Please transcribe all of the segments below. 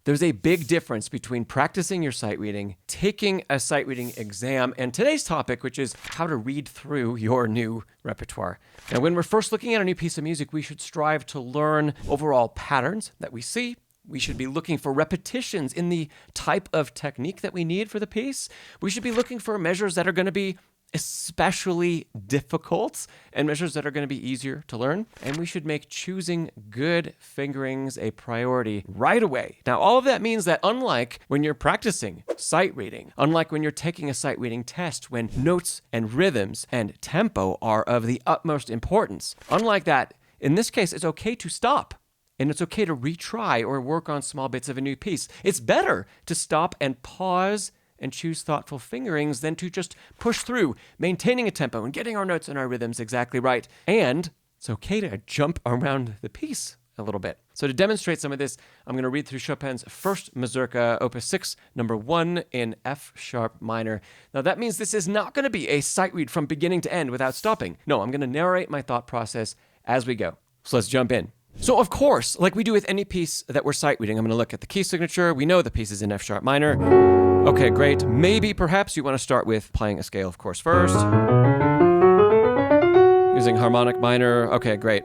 There's a big difference between practicing your sight reading, taking a sight reading exam, and today's topic, which is how to read through your new repertoire. Now, when we're first looking at a new piece of music, we should strive to learn overall patterns that we see. We should be looking for repetitions in the type of technique that we need for the piece. We should be looking for measures that are going to be especially difficult and measures that are going to be easier to learn. And we should make choosing good fingerings a priority right away. Now, all of that means that unlike when you're practicing sight reading, unlike when you're taking a sight reading test, when notes and rhythms and tempo are of the utmost importance, unlike that, in this case, it's okay to stop. And it's okay to retry or work on small bits of a new piece. It's better to stop and pause and choose thoughtful fingerings than to just push through, maintaining a tempo and getting our notes and our rhythms exactly right. And it's okay to jump around the piece a little bit. So to demonstrate some of this, I'm going to read through Chopin's first Mazurka, Opus 6, number 1 in F sharp minor. Now that means this is not going to be a sight read from beginning to end without stopping. No, I'm going to narrate my thought process as we go. So let's jump in. So of course, like we do with any piece that we're sight reading, I'm going to look at the key signature. We know the piece is in F sharp minor. Okay, great. Maybe perhaps you want to start with playing a scale, of course, first. Using harmonic minor. Okay, great.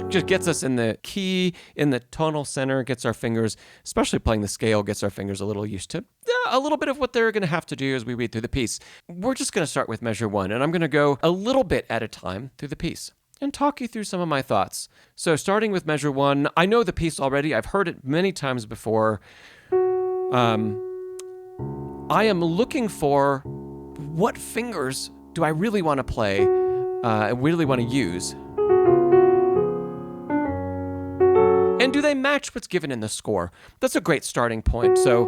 Just gets us in the key, in the tonal center, gets our fingers, especially playing the scale, gets our fingers a little used to a little bit of what they're going to have to do as we read through the piece. We're just going to start with measure 1, and I'm going to go a little bit at a time through the piece and talk you through some of my thoughts. So starting with measure 1, I know the piece already. I've heard it many times before. I am looking for what fingers do I really want to play, really want to use. And do they match what's given in the score? That's a great starting point. So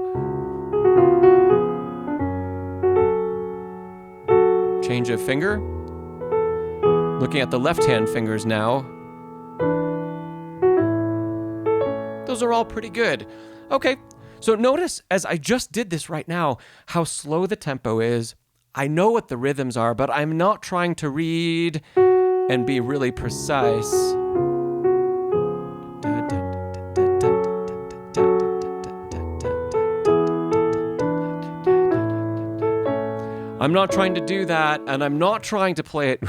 change of finger. Looking at the left-hand fingers now. Those are all pretty good. Okay, so notice as I just did this right now, how slow the tempo is. I know what the rhythms are, but I'm not trying to read and be really precise. I'm not trying to do that, and I'm not trying to play it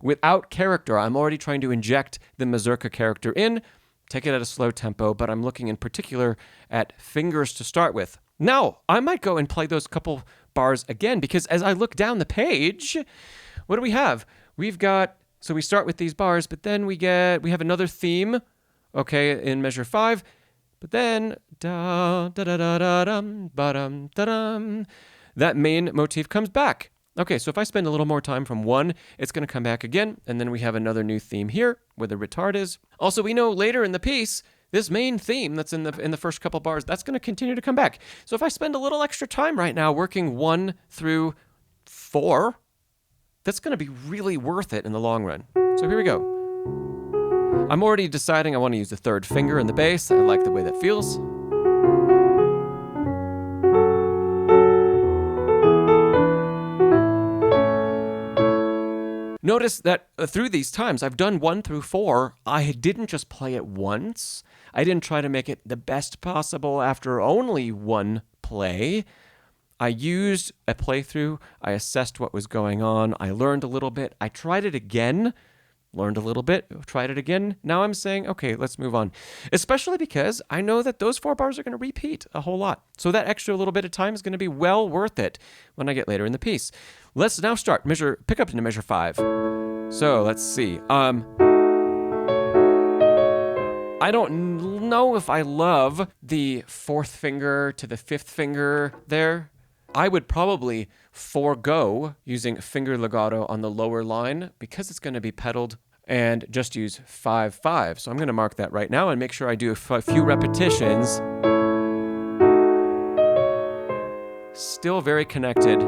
without character. I'm already trying to inject the Mazurka character in, take it at a slow tempo, but I'm looking in particular at fingers to start with. Now, I might go and play those couple bars again, because as I look down the page, what do we have? We've got, so we start with these bars, but then we have another theme, okay, in measure 5, but then da da da da da dum ba dum da dum. That main motif comes back. Okay, so if I spend a little more time from 1, it's going to come back again, and then we have another new theme here where the retard is. Also, we know later in the piece, this main theme that's in the first couple bars, that's going to continue to come back. So if I spend a little extra time right now working 1 through 4, that's going to be really worth it in the long run. So here we go. I'm already deciding I want to use the 3rd finger in the bass. I like the way that feels. Notice that through these times, I've done 1 through 4. I didn't just play it once. I didn't try to make it the best possible after only 1 play. I used a playthrough. I assessed what was going on. I learned a little bit. I tried it again, learned a little bit, tried it again. Now I'm saying, okay, let's move on. Especially because I know that those 4 bars are going to repeat a whole lot. So that extra little bit of time is going to be well worth it when I get later in the piece. Let's now start. Pick up into measure 5. So let's see. I don't know if I love the 4th finger to the 5th finger there. I would probably forego using finger legato on the lower line because it's going to be pedaled, and just use 5/5. So I'm going to mark that right now and make sure I do a few repetitions. Still very connected.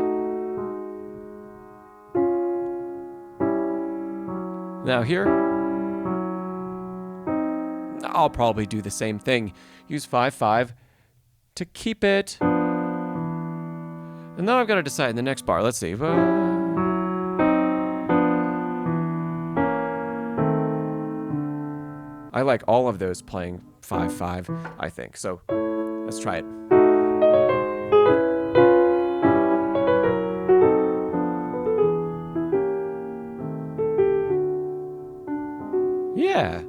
Now here, I'll probably do the same thing. Use 5/5 to keep it. And now I've got to decide in the next bar. Let's see. I like all of those playing 5/5, I think. So Let's try it. Yeah.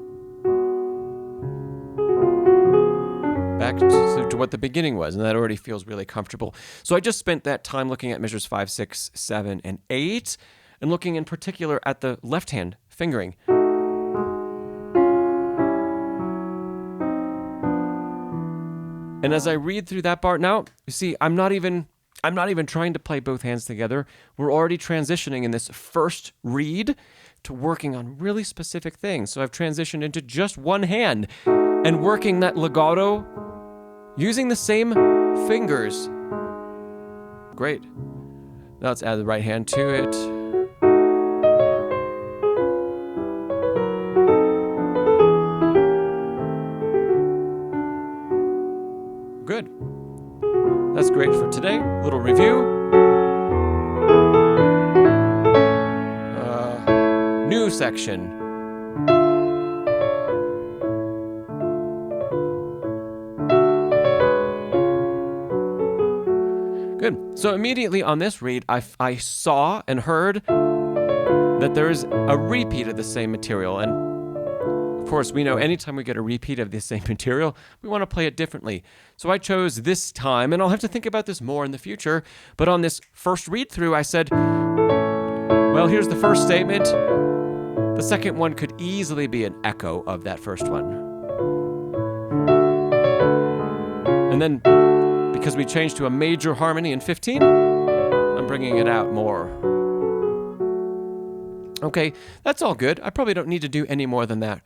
Back to what the beginning was, and that already feels really comfortable. So I just spent that time looking at measures 5, 6, 7, and 8, and looking in particular at the left hand fingering. And as I read through that bar, now, you see, I'm not even trying to play both hands together. We're already transitioning in this first read to working on really specific things. So I've transitioned into just one hand and working that legato using the same fingers. Great. Now let's add the right hand to it. Good. That's great for today. Little review. New section. Good. So immediately on this read, I saw and heard that there is a repeat of the same material. And of course, we know anytime we get a repeat of the same material, we want to play it differently. So I chose this time, and I'll have to think about this more in the future, but on this first read through, I said, well, here's the first statement. The second one could easily be an echo of that first one. And then, because we changed to a major harmony in 15, I'm bringing it out more. Okay, that's all good. I probably don't need to do any more than that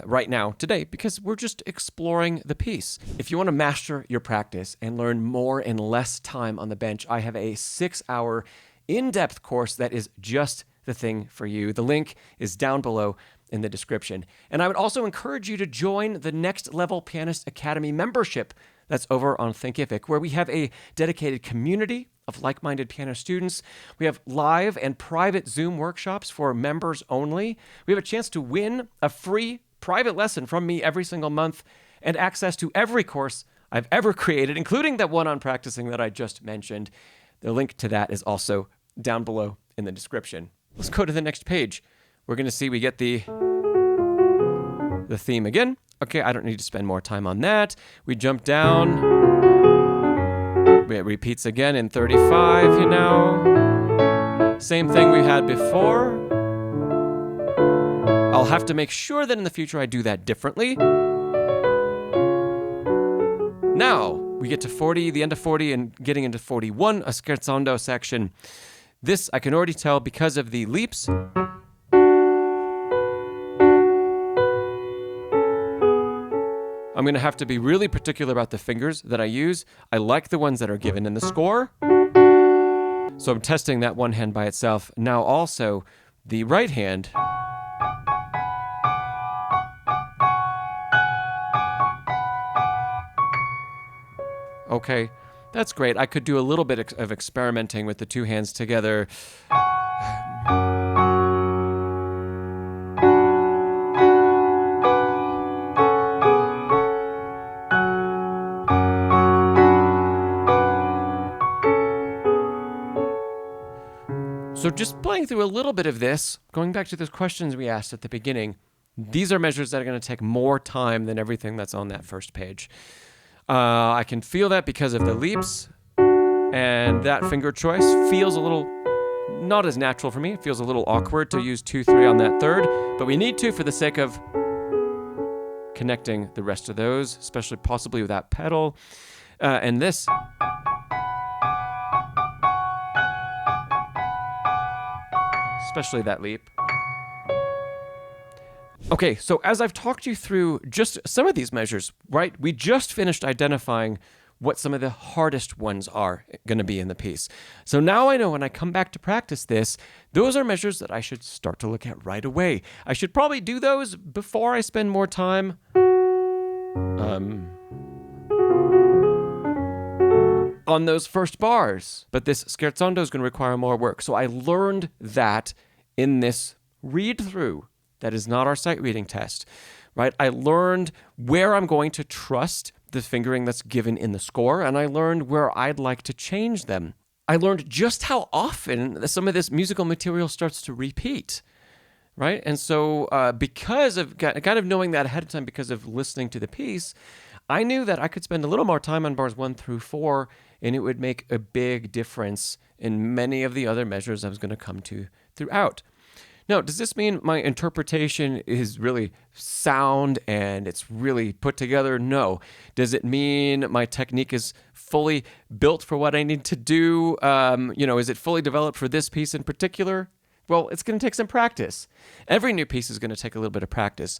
right now today because we're just exploring the piece. If you want to master your practice and learn more in less time on the bench, I have a 6-hour in-depth course that is just the thing for you. The link is down below in the description. And I would also encourage you to join the Next Level Pianist Academy membership that's over on Thinkific, where we have a dedicated community of like-minded piano students. We have live and private Zoom workshops for members only. We have a chance to win a free private lesson from me every single month and access to every course I've ever created, including that one on practicing that I just mentioned. The link to that is also down below in the description. Let's go to the next page. We're going to see we get the theme again. Okay, I don't need to spend more time on that. We jump down. It repeats again in 35, you know. Same thing we had before. I'll have to make sure that in the future I do that differently. Now, we get to 40, the end of 40, and getting into 41, a scherzando section. This I can already tell because of the leaps. I'm going to have to be really particular about the fingers that I use. I like the ones that are given in the score. So I'm testing that one hand by itself. Now also the right hand. Okay, that's great. I could do a little bit of experimenting with the two hands together. So just playing through a little bit of this, going back to those questions we asked at the beginning, these are measures that are going to take more time than everything that's on that first page. I can feel that because of the leaps, and that finger choice feels a little not as natural for me. It feels a little awkward to use 2, 3 on that third, but we need to for the sake of connecting the rest of those, especially possibly with that pedal. And this... especially that leap. Okay, so as I've talked you through just some of these measures, right, we just finished identifying what some of the hardest ones are going to be in the piece. So now I know when I come back to practice this, those are measures that I should start to look at right away. I should probably do those before I spend more time on those first bars. But this scherzando is going to require more work. So I learned that in this read-through. That is not our sight reading test, right? I learned where I'm going to trust the fingering that's given in the score, and I learned where I'd like to change them. I learned just how often some of this musical material starts to repeat, right? And so because of kind of knowing that ahead of time, because of listening to the piece, I knew that I could spend a little more time on bars 1 through 4, and it would make a big difference in many of the other measures I was going to come to throughout. Now, does this mean my interpretation is really sound and it's really put together? No. Does it mean my technique is fully built for what I need to do? Is it fully developed for this piece in particular? Well, it's going to take some practice. Every new piece is going to take a little bit of practice.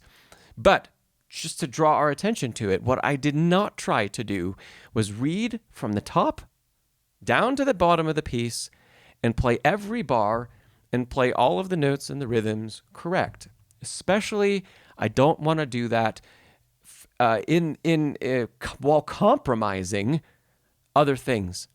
But just to draw our attention to it, what I did not try to do was read from the top down to the bottom of the piece and play every bar and play all of the notes and the rhythms correct. Especially, I don't want to do that while compromising other things.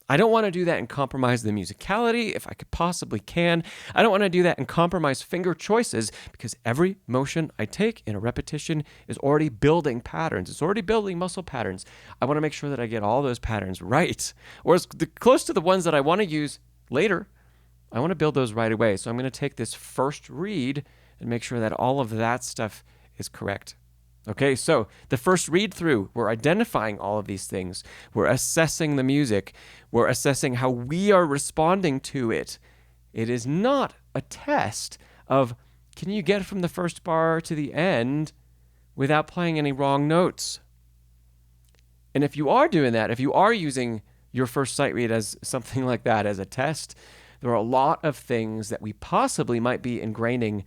I don't want to do that and compromise the musicality if I could possibly can. I don't want to do that and compromise finger choices, because every motion I take in a repetition is already building patterns. It's already building muscle patterns. I want to make sure that I get all those patterns right, or as close to the ones that I want to use later. I want to build those right away. So I'm going to take this first read and make sure that all of that stuff is correct. Okay, so the first read through, we're identifying all of these things. We're assessing the music. We're assessing how we are responding to it. It is not a test of, can you get from the first bar to the end without playing any wrong notes? And if you are doing that, if you are using your first sight read as something like that, as a test, there are a lot of things that we possibly might be ingraining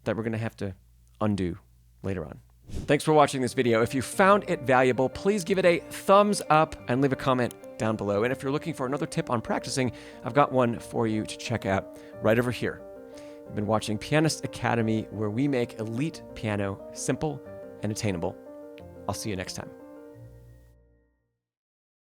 that we're going to have to undo later on. Thanks for watching this video. If you found it valuable, please give it a thumbs up and leave a comment down below. And if you're looking for another tip on practicing, I've got one for you to check out right over here. You've been watching Pianist Academy, where we make elite piano simple and attainable. I'll see you next time.